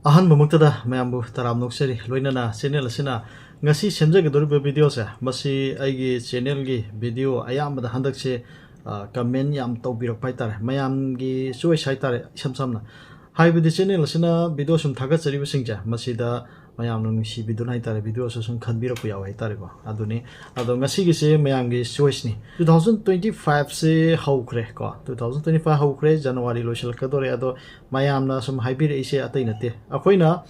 ꯑꯍꯥꯟꯕꯃꯛꯇꯗ ꯃꯌꯥꯝꯕꯨ ꯇꯔꯥꯝ ꯅꯣꯛꯆꯔꯤ ꯂꯣꯏꯅꯅ ꯆꯦꯅꯦꯜ ꯑꯁꯤꯅ ꯉꯁꯤ ꯁꯦꯝꯖꯒꯗꯧꯔꯤꯕ ꯚꯤꯗꯤꯑꯣꯁꯦ ꯃꯁꯤ ꯑꯩꯒꯤ ꯆꯦꯅꯦꯜꯒꯤ ꯚꯤꯗꯤꯑꯣ ꯑꯌꯥꯝꯕꯗ ꯍꯟꯗꯛꯁꯦ ꯀꯃꯦꯟ ꯌꯥꯝ ꯇꯧꯕꯤꯔꯛꯄ ꯍꯥꯏꯇꯥꯔꯦ ꯃꯌꯥꯝꯒꯤ ꯆꯣꯏꯁ ꯍꯥꯏꯇꯥꯔꯦ ꯏꯁꯝ ꯁꯝꯅ ꯍꯥꯏꯕꯗꯤ ꯆꯦꯅꯦꯜ ꯑꯁꯤꯅ ꯚꯤꯗꯤꯑꯣ ꯁꯨꯝ ꯊꯥꯒꯠꯆꯔꯤꯕꯁꯤꯡꯁꯦ ꯃꯁꯤꯗ ꯃꯌꯥꯝꯅ ꯅꯨꯡꯁꯤꯕꯤꯗꯨꯅ ꯍꯥꯏꯇꯥꯔꯦ ꯚꯤꯗꯤꯑꯣꯁꯨ ꯁꯨꯝ ꯈꯟꯕꯤꯔꯛꯄ ꯌꯥꯎꯋꯦ ꯍꯥꯏꯇꯥꯔꯦꯀꯣ ꯑꯗꯨꯅꯤ ꯑꯗꯣ ꯉꯁꯤꯒꯤꯁꯦ ꯃꯌꯥꯝꯒꯤ ꯆꯣꯏꯁꯅꯤ 2025ꯁꯦ ꯍꯧꯈ꯭ꯔꯦ ꯀꯣ 2025 ꯍꯧꯈ꯭ꯔꯦ ꯖꯅꯋꯥꯔꯤ ꯂꯣꯏꯁꯤꯜꯂꯛꯀꯗꯧꯔꯦ ꯑꯗꯣ ꯃꯌꯥꯝꯅ ꯁꯨꯝ ꯍꯥꯏꯕꯤꯔꯛꯏꯁꯦ ꯑꯇꯩ ꯅꯠꯇꯦ ꯑꯩꯈꯣꯏꯅ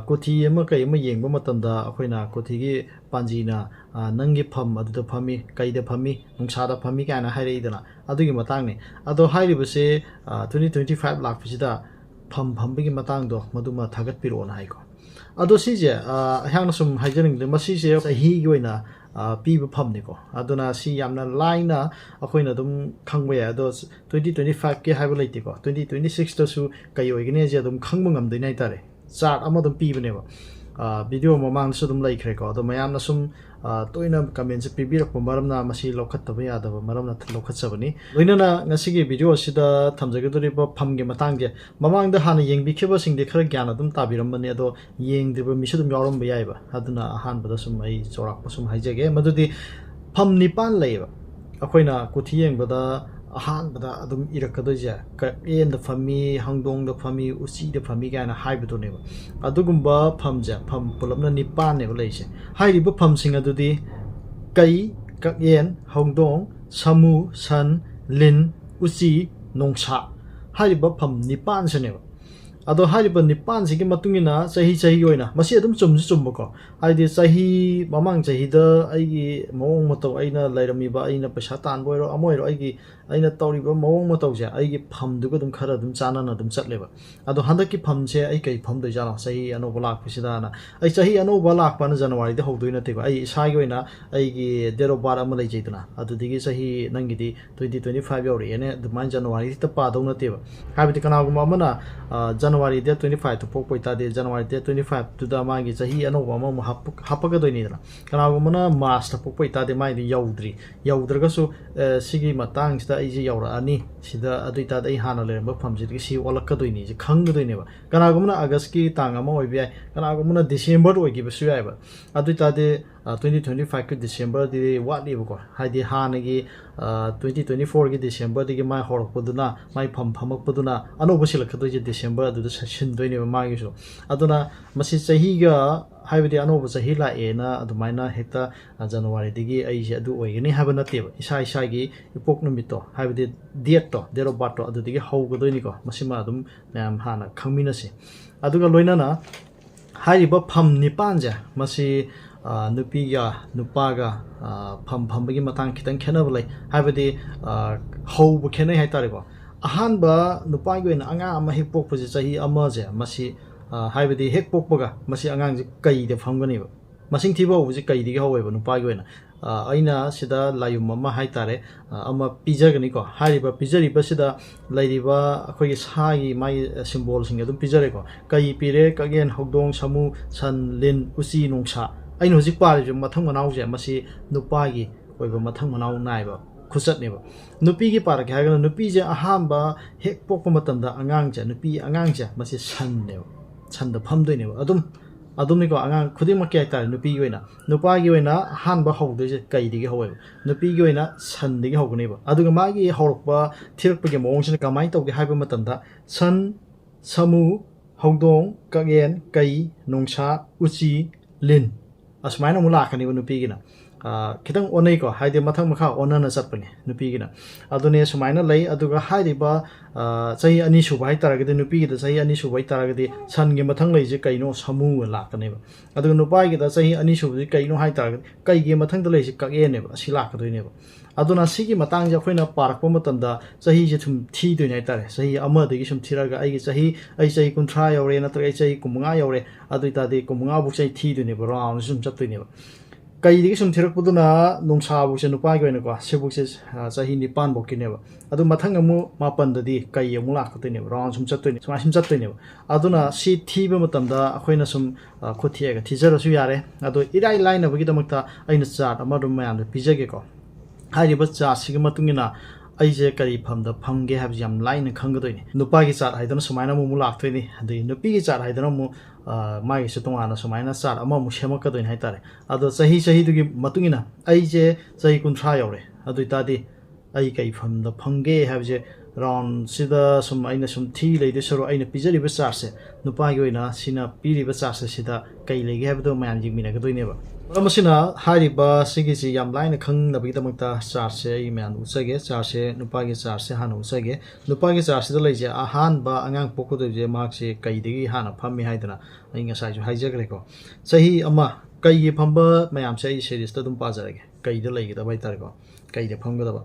ꯀꯣꯊꯤ ꯑꯃ ꯀꯩ ꯑꯃ ꯌꯦꯡꯕ ꯃꯇꯝꯗ ꯑꯩꯈꯣꯏꯅ ꯀꯣꯊꯤꯒꯤ ꯄꯥꯟꯖꯤꯅ ꯅꯪꯒꯤ ꯐꯝ ꯑꯗꯨꯗ ꯐꯝꯃꯤ ꯀꯩꯗ ꯐꯝꯃꯤ ꯅꯨꯡꯁꯥꯗ ꯐꯝꯃꯤ ꯀꯥꯏꯅ ꯍꯥꯏꯔꯛꯏꯗꯅ ꯑꯗꯨꯒꯤ ꯃꯇꯥꯡꯅꯤ ꯑꯗꯣ ꯍꯥꯏꯔꯤꯕꯁꯦ 2025 ꯂꯥꯛꯄꯁꯤꯗ ꯐꯝ ꯐꯝꯕꯒꯤ ꯃꯇꯥꯡꯗꯣ ꯃꯗꯨꯃ ꯊꯥꯒꯠꯄꯤꯔꯛꯑꯣꯅ ꯍꯥꯏꯀꯣ ꯑꯗꯣ ꯁꯤꯁꯦ ꯑꯩꯍꯥꯛꯅ ꯁꯨꯝ ꯍꯥꯏꯖꯅꯤꯡꯕꯗ ꯃꯁꯤꯁꯦ ꯆꯍꯤꯒꯤ ꯑꯣꯏꯅ ꯄꯤꯕ ꯐꯝꯅꯤꯀꯣ ꯑꯗꯨꯅ ꯁꯤ ꯌꯥꯝꯅ ꯂꯥꯏꯅ ꯑꯩꯈꯣꯏꯅ ꯑꯗꯨꯝ ꯈꯪꯕ ꯌꯥꯏ ꯑꯗꯣ 2025ꯀꯤ ꯍꯥꯏꯕ ꯂꯩꯇꯦꯀꯣ 2026ꯇꯁꯨ ꯀꯩ ꯑꯣꯏꯒꯅꯤꯁꯦ ꯑꯗꯨꯝ ꯈꯪꯕ ꯉꯝꯗꯣꯏꯅꯦ ꯍꯥꯏꯇꯥꯔꯦ ꯆꯥꯔꯠ ꯑꯃ ꯑꯗꯨꯝ ꯄꯤꯕꯅꯦꯕ ꯚꯤꯗꯤꯑꯣ ꯃꯃꯥꯡꯗꯁꯨ ꯑꯗꯨꯝ ꯂꯩꯈ꯭ꯔꯦꯀꯣ ꯑꯗꯣ ꯃꯌꯥꯝꯅ ꯁꯨꯝ ꯇꯣꯏꯅ ꯀꯃꯦꯟꯁꯦ ꯄꯤꯕꯤꯔꯛꯄ ꯃꯔꯝꯅ ꯃꯁꯤ ꯂꯧꯈꯠꯇꯕ ꯌꯥꯗꯕ ꯃꯔꯝꯅ ꯂꯧꯈꯠꯆꯕꯅꯤ ꯂꯣꯏꯅꯅ ꯉꯁꯤꯒꯤ ꯚꯤꯗꯤꯑꯣ ꯑꯁꯤꯗ ꯊꯝꯖꯒꯗꯧꯔꯤꯕ ꯐꯝꯒꯤ ꯃꯇꯥꯡꯁꯦ ꯃꯃꯥꯡꯗ ꯍꯥꯟꯅ ꯌꯦꯡꯕꯤꯈꯤꯕꯁꯤꯡꯗꯤ ꯈꯔ ꯒ꯭ꯌꯥꯟ ꯑꯗꯨꯝ ꯇꯥꯕꯤꯔꯝꯕꯅꯤ ꯑꯗꯣ ꯌꯦꯡꯗ꯭ꯔꯤꯕ ꯃꯤꯁꯨ ꯑꯗꯨꯝ ꯌꯥꯎꯔꯝꯕ ꯌꯥꯏꯕ ꯑꯗꯨꯅ ꯑꯍꯥꯟꯕꯗ ꯁꯨꯝ ꯑꯩ ꯆꯥꯎꯔꯥꯛꯄ ꯁꯨꯝ ꯍꯥꯏꯖꯒꯦ ꯃꯗꯨꯗꯤ ꯐꯝ 9 ꯂꯩꯌꯦꯕ ꯑꯩꯈꯣꯏꯅ ꯀꯣꯊꯤ ꯌꯦꯡꯕꯗ ꯑꯍꯥꯟꯕꯗ ꯑꯗꯨꯝ ꯏꯔꯛꯀꯗꯣꯏꯁꯦ ꯀꯛꯌꯦꯟꯗ ꯐꯝꯃꯤ ꯍꯪꯗꯣꯡꯗ ꯐꯝꯃꯤ ꯎꯆꯤꯗ ꯐꯝꯃꯤ ꯀꯥꯏꯅ ꯍꯥꯏꯕꯗꯨꯅꯦꯕ ꯑꯗꯨꯒꯨꯝꯕ ꯐꯝꯁꯦ ꯐꯝ ꯄꯨꯂꯞꯅ 9ꯅꯦꯕ ꯂꯩꯔꯤꯁꯦ ꯍꯥꯏꯔꯤꯕ ꯐꯝꯁꯤꯡ ꯑꯗꯨꯗꯤ ꯀꯩ ꯀꯛꯌꯦꯟ ꯍꯧꯗꯣꯡ ꯁꯥꯃꯨ ꯁꯟ ꯂꯤꯟ ꯎꯆꯤ ꯅꯣꯡꯁꯥ ꯍꯥꯏꯔꯤꯕ ꯐꯝ 9ꯁꯤꯅꯦꯕ ꯑꯗꯣ ꯍꯥꯏꯔꯤꯕ 9ꯁꯤꯒꯤ ꯃꯇꯨꯡ ꯏꯟꯅ ꯆꯍꯤ ꯑꯣꯏꯅ ꯃꯁꯤ ꯑꯗꯨꯝ ꯆꯨꯝꯁꯨ ꯆꯨꯝꯕꯀꯣ ꯍꯥꯏꯗꯤ ꯆꯍꯤ ꯃꯃꯥꯡ ꯆꯍꯤꯗ ꯑꯩꯒꯤ ꯃꯑꯣꯡ ꯃꯇꯧ ꯑꯩꯅ ꯂꯩꯔꯝꯃꯤꯕ ꯑꯩꯅ ꯄꯩꯁా ꯇꯥꯟꯕ ꯑꯣꯏꯔꯣ ꯑꯃ ꯑꯣꯏꯔꯣ ꯑꯩꯅ ꯇꯧꯔꯤꯕ ꯃꯑꯣꯡ ꯃꯇꯧꯁꯦ ꯑꯩꯒꯤ ꯐꯝꯗꯨꯒ ꯑꯗꯨꯝ ꯈꯔ ꯑꯗꯨꯝ ꯆꯥꯟꯅꯅ ꯑꯗꯨꯝ ꯆꯠꯂꯦꯕ ꯑꯗꯣ ꯍꯟꯗꯛꯀꯤ ꯐꯝꯁꯦ ꯑꯩ ꯀꯩ ꯐꯝꯗꯣꯏꯖꯥꯠꯅꯣ ꯆꯍꯤ ꯑꯅꯧꯕ ꯂꯥꯛꯄꯁꯤꯗꯅ ꯑꯩ ꯆꯍꯤ ꯑꯅꯧꯕ ꯂꯥꯛꯄꯅ ꯖꯅꯋꯥꯔꯤꯗ ꯍꯧꯗꯣꯏ ꯅꯠꯇꯦꯀꯣ ꯑꯩ ꯏꯁꯥꯒꯤ ꯑꯣꯏꯅ ꯑꯩꯒꯤ ꯗꯦꯠ ꯑꯣꯐ ꯕꯥꯔꯠ ꯑꯃ ꯂꯩꯖꯩꯗꯅ ꯑꯗꯨꯗꯒꯤ ꯆꯍꯤ ꯅꯪꯒꯤꯗꯤ 2025 ꯌꯧꯔꯛꯑꯦꯅꯦ ꯑꯗꯨꯃꯥꯏꯅ ꯖꯅꯋꯥꯔꯤ ꯍꯦꯛꯇ ꯄꯥꯗꯧ ꯅꯠꯇꯦꯕ ꯍꯥꯏꯕꯗꯤ ꯀꯅꯥꯒꯨꯝꯕ ꯑꯃꯅ ꯖꯅꯋꯥꯔꯤ ꯗꯦꯠ 25ꯇ ꯄꯣꯛꯄ ꯑꯣꯏꯇꯥꯔꯗꯤ ꯖꯅꯋꯥꯔꯤ ꯗꯦꯠ 25ꯇꯨꯗ ꯃꯥꯒꯤ ꯆꯍꯤ ꯑꯅꯧꯕ ꯑꯃꯃꯨꯛ ꯍꯥꯞꯄꯛꯀꯗꯣꯏꯅꯤꯗꯅ ꯀꯅꯥꯒꯨꯝꯕꯅ ꯃꯥꯔꯁꯇ ꯄꯣꯛꯄ ꯑꯣꯏꯇꯥꯔꯗꯤ ꯃꯥꯏꯗꯤ ꯌꯧꯗ꯭ꯔꯒꯁꯨ ꯁꯤꯒꯤ ꯃꯇꯥꯡꯁꯤꯗ ꯑꯩꯁꯦ ꯌꯧꯔꯛꯑꯅꯤ ꯁꯤꯗ ꯑꯗꯨ ꯑꯣꯏꯇꯥꯔꯗꯤ ꯑꯩ ꯍꯥꯟꯅ ꯂꯩꯔꯝꯕ ꯐꯝꯁꯤꯗꯒꯤ ꯁꯤ ꯑꯣꯜꯂꯛꯀꯗꯣꯏꯅꯤ ꯁꯤ ꯈꯪꯒꯗꯣꯏꯅꯦꯕ ꯀꯅꯥꯒꯨꯝꯕꯅ ꯑꯥꯒꯁꯀꯤ ꯇꯥꯡ ꯑꯃ ꯑꯣꯏꯕ ꯌꯥꯏ ꯀꯅꯥꯒꯨꯝꯕꯅ ꯗꯤꯁꯦꯝꯕꯔ ꯑꯣꯏꯈꯤꯕꯁꯨ ꯌꯥꯏꯕ ꯑꯗꯨ ꯑꯣꯏꯇꯥꯔꯗꯤ 2025ꯀꯤ ꯗꯤꯁꯦꯝꯕꯔꯗꯤ ꯋꯥꯠꯂꯤꯕꯀꯣ ꯍꯥꯏꯗꯤ ꯍꯥꯟꯅꯒꯤ 2024ꯒꯤ ꯗꯤꯁꯦꯝꯕꯔꯗꯒꯤ ꯃꯥꯏ ꯍꯧꯔꯛꯄꯗꯨꯅ ꯃꯥꯏ ꯐꯝꯃꯛꯄꯗꯨꯅ ꯑꯅꯧꯕ ꯁꯤꯜꯂꯛꯀꯗꯣꯏꯁꯦ ꯗꯤꯁꯦꯝꯕꯔ ꯑꯗꯨꯗ ꯁꯤꯟꯗꯣꯏꯅꯦꯕ ꯃꯥꯒꯤꯁꯨ ꯑꯗꯨꯅ ꯃꯁꯤ ꯆꯍꯤꯒ ꯍꯥꯏꯕꯗꯤ ꯑꯅꯧꯕ ꯆꯍꯤ ꯂꯥꯛꯑꯦꯅ ꯑꯗꯨꯃꯥꯏꯅ ꯍꯦꯛꯇ ꯖꯅꯋꯥꯔꯤꯗꯒꯤ ꯑꯩꯁꯦ ꯑꯗꯨ ꯑꯣꯏꯒꯅꯤ ꯍꯥꯏꯕ ꯅꯠꯇꯦꯕ ꯏꯁꯥꯒꯤ ꯏꯄꯣꯛ ꯅꯨꯃꯤꯠꯇꯣ ꯍꯥꯏꯕꯗꯤ ꯗꯦꯠ ꯑꯣꯐ ꯕꯥꯔꯠꯇꯣ ꯑꯗꯨꯗꯒꯤ ꯍꯧꯒꯗꯣꯏꯅꯤꯀꯣ ꯃꯁꯤꯃ ꯑꯗꯨꯝ ꯃꯌꯥꯝ ꯍꯥꯟꯅ ꯈꯪꯃꯤꯟꯅꯁꯤ ꯑꯗꯨꯒ ꯂꯣꯏꯅꯅ ꯍꯥꯏꯔꯤꯕ ꯐꯝ 9ꯁꯦ ꯃꯁꯤ ꯅꯨꯄꯤꯒ ꯅꯨꯄꯥꯒ ꯐꯝꯕꯒꯤ ꯃꯇꯥꯡ ꯈꯤꯇꯪ ꯈꯦꯠꯅꯕ ꯂꯩ ꯍꯥꯏꯕꯗꯤ ꯍꯧꯕ ꯈꯦꯠꯅꯩ ꯍꯥꯏꯇꯥꯔꯦꯀꯣ ꯑꯍꯥꯟꯕ ꯅꯨꯄꯥꯒꯤ ꯑꯣꯏꯅ ꯑꯉꯥꯡ ꯑꯃ ꯍꯦꯛ ꯄꯣꯛꯄꯁꯦ ꯆꯍꯤ ꯑꯃꯁꯦ ꯃꯁꯤ ꯍꯥꯏꯕꯗꯤ ꯍꯦꯛ ꯄꯣꯛꯄꯒ ꯃꯁꯤ ꯑꯉꯥꯡꯁꯦ ꯀꯩꯗ ꯐꯝꯒꯅꯦꯕ ꯃꯁꯤꯡ ꯊꯤꯕ ꯍꯧꯕꯁꯦ ꯀꯩꯗꯒꯤ ꯍꯧꯋꯦꯕ ꯅꯨꯄꯥꯒꯤ ꯑꯣꯏꯅ ꯑꯩꯅ ꯁꯤꯗ ꯂꯥꯏꯌꯨꯝ ꯑꯃ ꯍꯥꯏꯇꯥꯔꯦ ꯑꯃ ꯄꯤꯖꯒꯅꯤꯀꯣ ꯍꯥꯏꯔꯤꯕ ꯄꯤꯖꯔꯤꯕꯁꯤꯗ ꯂꯩꯔꯤꯕ ꯑꯩꯈꯣꯏꯒꯤ ꯁꯥꯒꯤ ꯃꯥꯒꯤ ꯁꯤꯝꯕꯣꯜꯁꯤꯡ ꯑꯗꯨꯝ ꯄꯤꯖꯔꯦꯀꯣ ꯀꯩ ꯄꯤꯔꯦ ꯀꯛꯌꯦꯟ ꯍꯧꯗꯣꯡ ꯁꯥꯃꯨ ꯁꯟ ꯂꯤꯟ ꯎꯆꯤ ꯅꯣꯡꯁꯥ ꯑꯩꯅ ꯍꯧꯖꯤꯛ ꯄꯥꯔꯤꯕ ꯃꯊꯪ ꯃꯅꯥꯎꯁꯦ ꯃꯁꯤ ꯅꯨꯄꯥꯒꯤ ꯑꯣꯏꯕ ꯃꯊꯪ ꯃꯅꯥꯎ ꯅꯥꯏꯕ ꯈꯨꯆꯠꯅꯦꯕ ꯅꯨꯄꯤꯒꯤ ꯄꯥꯔꯛꯀꯦ ꯍꯥꯏꯔꯒꯅ ꯅꯨꯄꯤꯁꯦ ꯑꯍꯥꯟꯕ ꯍꯦꯛ ꯄꯣꯛꯄ ꯃꯇꯝꯗ ꯅꯨꯄꯤ ꯑꯉꯥꯡꯁꯦ ꯃꯁꯤ ꯁꯟꯗ ꯐꯝꯗꯣꯏꯅꯦꯕ ꯑꯗꯨꯝꯅꯤꯀꯣ ꯑꯉꯥꯡ ꯈꯨꯗꯤꯡꯃꯛꯀꯤ ꯍꯥꯏꯇꯥꯔꯦ ꯅꯨꯄꯤꯒꯤ ꯑꯣꯏꯅ ꯅꯨꯄꯥꯒꯤ ꯑꯣꯏꯅ ꯑꯍꯥꯟꯕ ꯍꯧꯗꯣꯏꯁꯦ ꯀꯩꯗꯒꯤ ꯍꯧꯋꯦꯕ ꯅꯨꯄꯤꯒꯤ ꯑꯣꯏꯅ ꯁꯟꯗꯒꯤ ꯍꯧꯒꯅꯦꯕ ꯑꯗꯨꯒ ꯃꯥꯒꯤ ꯍꯧꯔꯛꯄ ꯊꯤꯔꯛꯄꯒꯤ ꯃꯑꯣꯡꯁꯤꯅ ꯀꯃꯥꯏꯅ ꯇꯧꯒꯦ ꯍꯥꯏꯕ ꯃꯇꯝꯗ ꯁꯟ ꯁꯥꯃꯨ ꯍꯧꯗꯣꯡ ꯀꯛꯌꯦꯟ ꯀꯩ ꯅꯣꯡꯁꯥ ꯎꯆꯤ ꯂꯤꯟ ꯑꯁꯨꯃꯥꯏꯅ ꯑꯃꯨꯛ ꯂꯥꯛꯀꯅꯦꯕ ꯅꯨꯄꯤꯒꯤꯅ ꯈꯤꯇꯪ ꯑꯣꯟꯅꯩꯀꯣ ꯍꯥꯏꯗꯤ ꯃꯊꯪ ꯃꯈꯥ ꯑꯣꯟꯅꯅ ꯆꯠꯄꯅꯤ ꯅꯨꯄꯤꯒꯤꯅ ꯑꯗꯨꯅꯦ ꯁꯨꯃꯥꯏꯅ ꯂꯩ ꯑꯗꯨꯒ ꯍꯥꯏꯔꯤꯕ ꯆꯍꯤ 2 ꯁꯨꯕ ꯍꯥꯏꯇꯥꯔꯒꯗꯤ ꯅꯨꯄꯤꯒꯤꯗ ꯆꯍꯤ 2 ꯁꯨꯕ ꯍꯥꯏꯇꯥꯔꯒꯗꯤ ꯁꯟꯒꯤ ꯃꯊꯪ ꯂꯩꯔꯤꯁꯦ ꯀꯩꯅꯣ ꯁꯥꯃꯨꯒ ꯂꯥꯛꯀꯅꯦꯕ ꯑꯗꯨꯒ ꯅꯨꯄꯥꯒꯤꯗ ꯆꯍꯤ 2 ꯁꯨꯕꯁꯤ ꯀꯩꯅꯣ ꯍꯥꯏꯇꯥꯔꯒꯗꯤ ꯀꯩꯒꯤ ꯃꯊꯪꯗ ꯂꯩꯔꯤꯁꯦ ꯀꯛꯌꯦꯟꯅꯦꯕ ꯑꯁꯤ ꯂꯥꯛꯀꯗꯣꯏꯅꯦꯕ ꯑꯗꯨꯅ ꯁꯤꯒꯤ ꯃꯇꯥꯡꯁꯦ ꯑꯩꯈꯣꯏꯅ ꯄꯥꯔꯛꯄ ꯃꯇꯝꯗ ꯆꯍꯤꯁꯦ ꯁꯨꯝ ꯊꯤꯗꯣꯏꯅꯦ ꯍꯥꯏꯇꯥꯔꯦ ꯆꯍꯤ ꯑꯃꯗꯒꯤ ꯁꯨꯝ ꯊꯤꯔꯒ ꯑꯩ ꯆꯍꯤ 30 ꯌꯧꯔꯦ ꯅꯠꯇ꯭ꯔꯒ ꯑꯩ ꯆꯍꯤ 50 ꯌꯧꯔꯦ ꯑꯗꯨ ꯑꯣꯏꯇꯥꯔꯗꯤ 50 ꯆꯍꯤ ꯊꯤꯗꯣꯏꯅꯦꯕ ꯔꯥꯎꯟꯗ ꯁꯨꯝ ꯆꯠꯇꯣꯏꯅꯦꯕ ꯀꯩꯗꯒꯤ ꯁꯨꯝ ꯊꯤꯔꯛꯄꯗꯨꯅ ꯅꯨꯡꯁꯥꯕꯨꯁꯦ ꯅꯨꯄꯥꯒꯤ ꯑꯣꯏꯅꯀꯣ ꯁꯤꯕꯨꯛꯁꯦ ꯆꯍꯤ 9 ꯐꯥꯎꯀꯤꯅꯦꯕ ꯑꯗꯨ ꯃꯊꯪ ꯑꯃꯨꯛ 7ꯗꯗꯤ ꯀꯩ ꯑꯃꯨꯛ ꯂꯥꯛꯀꯗꯣꯏꯅꯦꯕ ꯔꯥꯎꯟ ꯁꯨꯝ ꯆꯠꯇꯣꯏꯅꯦ ꯁꯨꯃꯥꯏꯅ ꯁꯨꯝ ꯆꯠꯇꯣꯏꯅꯦꯕ ꯑꯗꯨꯅ ꯁꯤ ꯊꯤꯕ ꯃꯇꯝꯗ ꯑꯩꯈꯣꯏꯅ ꯁꯨꯝ ꯈꯨꯠ ꯊꯤꯑꯒ ꯊꯤꯖꯔꯁꯨ ꯌꯥꯔꯦ ꯑꯗꯣ ꯏꯔꯥꯏ ꯂꯥꯏꯅꯕꯒꯤꯗꯃꯛꯇ ꯑꯩꯅ ꯆꯥꯔꯠ ꯑꯃ ꯑꯗꯨꯝ ꯃꯌꯥꯝꯗ ꯄꯤꯖꯒꯦꯀꯣ ꯍꯥꯏꯔꯤꯕ ꯆꯥꯔꯠꯁꯤꯒꯤ ꯃꯇꯨꯡ ꯏꯟꯅ ꯑꯩꯁꯦ ꯀꯔꯤ ꯐꯝꯗ ꯐꯝꯒꯦ ꯍꯥꯏꯕꯁꯤ ꯌꯥꯝ ꯂꯥꯏꯅ ꯈꯪꯒꯗꯣꯏꯅꯤ ꯅꯨꯄꯥꯒꯤ ꯆꯥꯠ ꯍꯥꯏꯗꯅ ꯁꯨꯃꯥꯏꯅ ꯑꯃꯨꯛ ꯂꯥꯛꯇꯣꯏꯅꯤ ꯑꯗꯩ ꯅꯨꯄꯤꯒꯤ ꯆꯥꯠ ꯍꯥꯏꯗꯅ ꯑꯃꯨꯛ ꯃꯥꯒꯤꯁꯨ ꯇꯣꯉꯥꯟꯅ ꯁꯨꯃꯥꯏꯅ ꯆꯥꯠ ꯑꯃꯃꯨꯛ ꯁꯦꯝꯃꯛꯀꯗꯣꯏꯅꯤ ꯍꯥꯏꯇꯥꯔꯦ ꯑꯗꯣ ꯆꯍꯤꯗꯨꯒꯤ ꯃꯇꯨꯡ ꯏꯟꯅ ꯑꯩꯁꯦ ꯆꯍꯤ 30 ꯌꯧꯔꯦ ꯑꯗꯨ ꯑꯣꯏꯇꯥꯔꯗꯤ ꯑꯩ ꯀꯩ ꯐꯝꯗ ꯐꯝꯒꯦ ꯍꯥꯏꯕꯁꯦ ꯔꯥꯎꯟꯁꯤꯗ ꯁꯨꯝ ꯑꯩꯅ ꯁꯨꯝ ꯊꯤ ꯂꯩꯗꯣꯏ ꯁꯔꯨꯛ ꯑꯩꯅ ꯄꯤꯖꯔꯤꯕ ꯆꯥꯔꯖꯁꯦ ꯅꯨꯄꯥꯒꯤ ꯑꯣꯏꯅ ꯁꯤꯅ ꯄꯤꯔꯤꯕ ꯆꯥꯔꯖꯁꯦ ꯁꯤꯗ ꯀꯩ ꯂꯩꯒꯦ ꯍꯥꯏꯕꯗꯣ ꯃꯌꯥꯝ ꯌꯦꯡꯃꯤꯟꯅꯒꯗꯣꯏꯅꯦꯕ ꯃꯔꯝ ꯑꯁꯤꯅ ꯍꯥꯏꯔꯤꯕ ꯁꯤꯒꯤꯁꯤ ꯌꯥꯝ ꯂꯥꯏꯅ ꯈꯪꯅꯕꯒꯤꯗꯃꯛꯇ ꯆꯥꯔꯖꯁꯦ ꯑꯩ ꯃꯌꯥꯝꯗ ꯎꯠꯆꯒꯦ ꯆꯥꯔꯖꯁꯦ ꯅꯨꯄꯥꯒꯤ ꯆꯥꯔꯖꯁꯦ ꯍꯥꯟꯅ ꯎꯠꯆꯒꯦ ꯅꯨꯄꯥꯒꯤ ꯆꯥꯔꯖꯁꯤꯗ ꯂꯩꯖꯦ ꯑꯍꯥꯟꯕ ꯑꯉꯥꯡ ꯄꯣꯛꯀꯗꯣꯏꯁꯦ ꯃꯍꯥꯛꯁꯦ ꯀꯩꯗꯒꯤ ꯍꯥꯟꯅ ꯐꯝꯃꯤ ꯍꯥꯏꯗꯅ ꯑꯩ ꯉꯁꯥꯏꯁꯨ ꯍꯥꯏꯖꯈ꯭ꯔꯦꯀꯣ ꯆꯍꯤ ꯑꯃ ꯀꯩꯒꯤ ꯐꯝꯕ ꯃꯌꯥꯝꯁꯦ ꯑꯩ ꯁꯦꯔꯤꯁꯇ ꯑꯗꯨꯝ ꯄꯥꯖꯔꯒꯦ ꯀꯩꯗ ꯂꯩꯒꯗꯕ ꯍꯥꯏꯇꯥꯔꯦꯀꯣ ꯀꯩꯗ ꯐꯝꯒꯗꯕ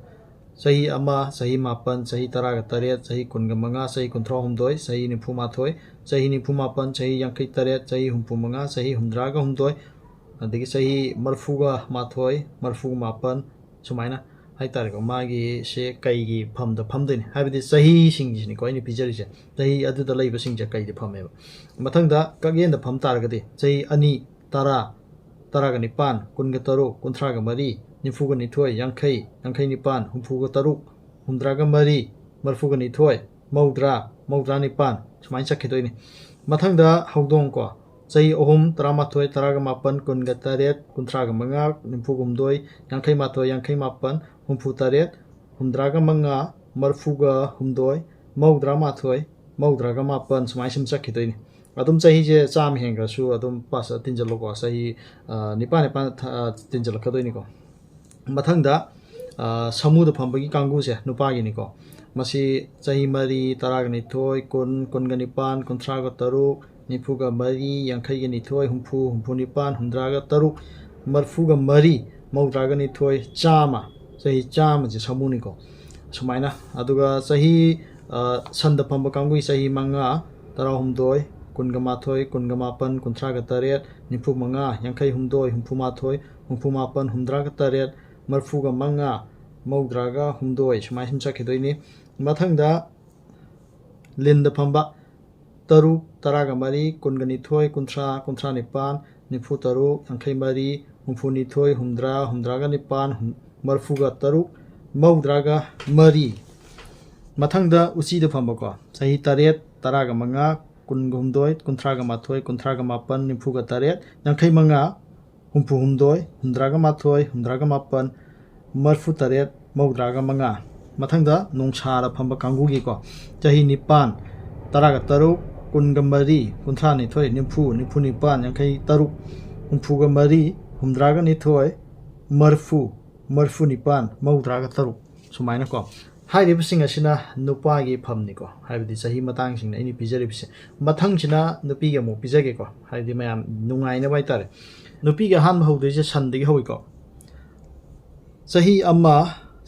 चही अमा चही मापन चही तरागा तरेत चही कुनगा मंगा चही कुंथ्रा हुमदोय चही निफु माथोय चही निफु मापन चही यांखै तरेत चही हुमपु मंगा चही हुमद्रागा हुमदोय अदगी चही मरफुगा माथोय मरफु मापन सुमाइना हाइतारेको मागी से कैगी फमद फमदोइनि हाइबदि चही सिंगिसिनि को आइनि पिजरिसे चही अदुदा लैब सिंगजे कैदि फमेबा मथंगदा कगेनदा फम तारगदि चही अनि तरा तरागा निपान कुनगा तरो कुंथ्रागा मरी निफुगा निथोय यांखै यांखै निपान हुमफुगा तरुक हुमद्रागा मरी मरफुगा निथोय मौद्रा मौद्रा निपान सुमाइन चखिदोइनि मथंगदा हौदोंग को चही अहुम तरामाथोय तरागा मापन कुनगा तरेत कुंथ्रागा मंगा निफुगा हुमदोय यांखै माथोय यांखै मापन हुमफु तरेत हुमद्रागा मंगा मरफुगा हुमदोय मौद्रा माथोय मौद्रागा मापन सुमाइन सिम चखिदोइनि अदुम चही जे चाम हेंग्रसु अदुम पास तिनजलोको चही निपान निपान तिनजलकदोइनिको मथंगदा समुद फंबगी कांगुसे नुपागिनिको मसी चही मरी तरागा निथोय कुन कुनगा निपान कुंथ्रागा तरुक निफुगा मरी यांखैगा निथोय हुमफु हुमफु निपान हुमद्रागा तरुक मरफुगा मरी मौद्रागा निथोय चामा चही चाम जे समुनिको सुमाइना अदुगा चही संद फंब कांगुई चही मंगा तरा हुमदोय कुनगा माथोय कुनगा मापन कुंथ्रागा तरेत निफु मंगा यांखै हुमदोय हुमफु माथोय हुमफु मापन हुमद्रागा तरेत मरफुगा मंगा मौद्रागा हुमदोय सुमाइ सिम चखिदोइनि मथंगदा लिंद फंबा तरु तरागा मरी कुनगा निथोय कुंथ्रा कुंथ्रा निपान निफु तरु यांखै मरी हुमफु निथोय हुमद्रा हुमद्रागा निपान मरफुगा तरु मौद्रागा मरी मथंगदा उचिद फंबको चही तरेत तरागा मंगा कुनगा हुमदोय कुंथ्रागा माथोय कुंथ्रागा मापन निफुगा तरेत यांखै मंगा हुमफु हुमदोय हुमद्रागा माथोय हुमद्रागा मापन मरफु तरेत मौद्रागा मंगा मथंगदा नोंसारा फंबा कांगुगीको चही निपान तरागा तरुक कुनगा मरी कुंथ्रा निथोय निफु निफु निपान यांखै तरुक हुमफुगा मरी हुमद्रागा निथोय मरफु मरफु निपान मौद्रागा तरुक सुमाइनाको हाइरिबसिंग असिना नुपागी फमनिको हाइबदि चही मतांगसिंग आइनि पिजरिबसे मथंगसिना नुपीगे मो पिजगेको हाइदि मयाम नुंगाइना बाइतारे नुपीगे हान हौदैसे सनदगी हौइको चही अमा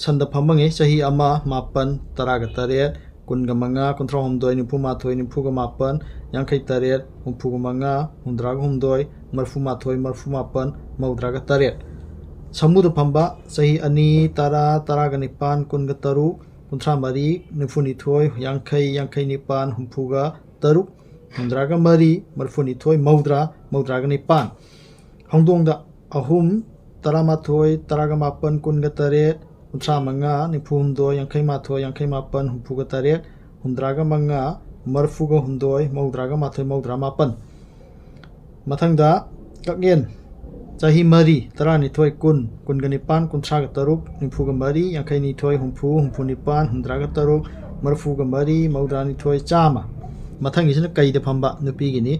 सनद फमंगे चही अमा मापन तरागा तरेत कुनगा मंगा कुंथ्रा हुमदोय निफु माथोय निफुगा मापन यांखै तरेत हुमफुगा मंगा हुमद्रागा हुमदोय मरफु माथोय मरफु मापन मौद्रागा तरेत समुद फंबा चही अनि तरा तरागा निपान कुनगा तरुक कुंथ्रा मरी निफु निथोय यांखै यांखै निपान हुमफुगा तरुक हुमद्रागा मरी मरफु निथोय मौद्रा मौद्रागा निपान हौदोंगदा अहुम तरामाथोय तरागा मापन कुनगा तरेत कुंथ्रा मंगा निफु हुमदोय यांखै माथोय यांखै मापन हुमफुगा तरेत हुमद्रागा मंगा मरफुगा हुमदोय मौद्रागा माथोय मौद्रा मापन मथंगदा कगेन चही मरी तरा निथोय कुन कुनगा निपान कुंथ्रागा तरुक निफुगा मरी यांखै निथोय हुमफु हुमफु निपान हुमद्रागा तरुक मरफुगा मरी मौद्रा निथोय चामा मथंगिसिना कैदा फंबा नुपीगिनी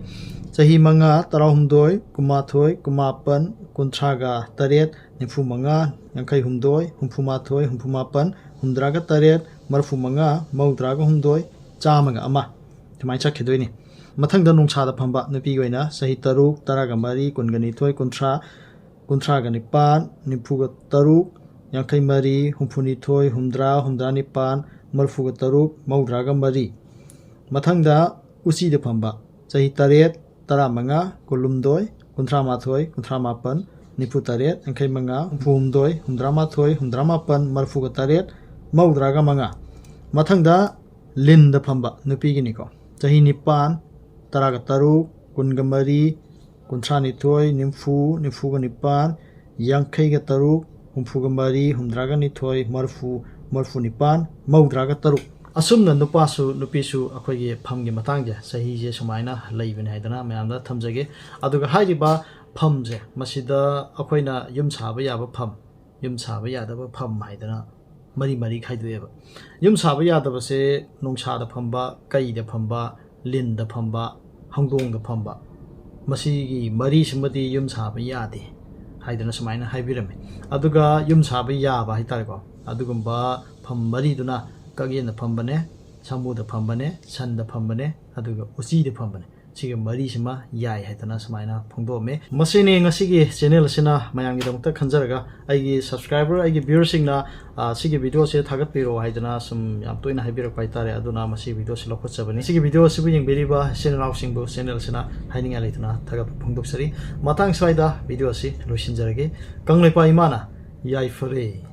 चही मंगा तरा हुमदोय कुमाथोय कुमापन कुंथ्रागा तरेत निफु मंगा यांखै हुमदोय हुमफु माथोय हुमफु मापन हुमद्रागा तरेत मरफु मंगा मौद्रागा हुमदोय चामागा अमा सुमाइ चखिदोइनि मथंगदा नोंसादा फंबा नुपीगी ओइना चही तरुक तरागा मरी कुनगा निथोय कुंथ्रा कुंथ्रागा निपान निफुगा तरुक यांखै मरी हुमफु निथोय हुमद्रा हुमद्रा निपान मरफुगा तरुक मौद्रागा मरी मथंगदा उचिदा फंबा चही तरेत तरा मंगा कुलुमदोय कुंथ्रा माथोय कुंथ्रा मापन निफु तरेत यांखै मंगा हुमफु हुमदोय हुमद्रा माथोय हुमद्रा मापन मरफुगा तरेत मौद्रागा मंगा मथंगदा लिंद फंबा नुपीगिनिको चही निपान तरागा तरुक कुनगा मरी कुंथ्रा निथोय निफु निफुगा निपान यांखैगा तरुक हुमफुगा मरी हुमद्रागा निथोय मरफु मरफुनिपान मौद्रागा तरुक असुमना नुपासु नुपीसु अखोगी फमगी मतंगे सही जे सुमाइना लेबने हाइदना मयामदा थमजगे अदुगा हाइरिबा फमजे मसिदा अखोइना युम साबा याबा फम युम साबा यादबा फम हाइदना मरी मरी खाइदुएबा युम साबा यादबसे नुंसादा फमबा कईदा फमबा लिनदा फमबा हंगोंदा फमबा मसिगी मरी सिमदी युम साबा यादे हाइदना सुमाइना हाइबिरमे अदुगा युम साबा याबा हाइतारेको अदुगुम्बा फम मरीदुना कगेन फंबने सामूद फंबने सन फंबने उची फंबने सिगे मरी सिमा याय हैतना समाइना फोंदोमे मसिने ngasiगी channel sina mayanggi damta khanjaraga aigi subscriber aigi viewer singna sigi video se thagat piro haidana sum yam toina haibirak paitare aduna masi video se lokhochabani sigi video se bing beriba channel out singbu channel sina haininga leituna thagat phongdoksari matang swaida video se losinjarage kanglaipa imana yai fore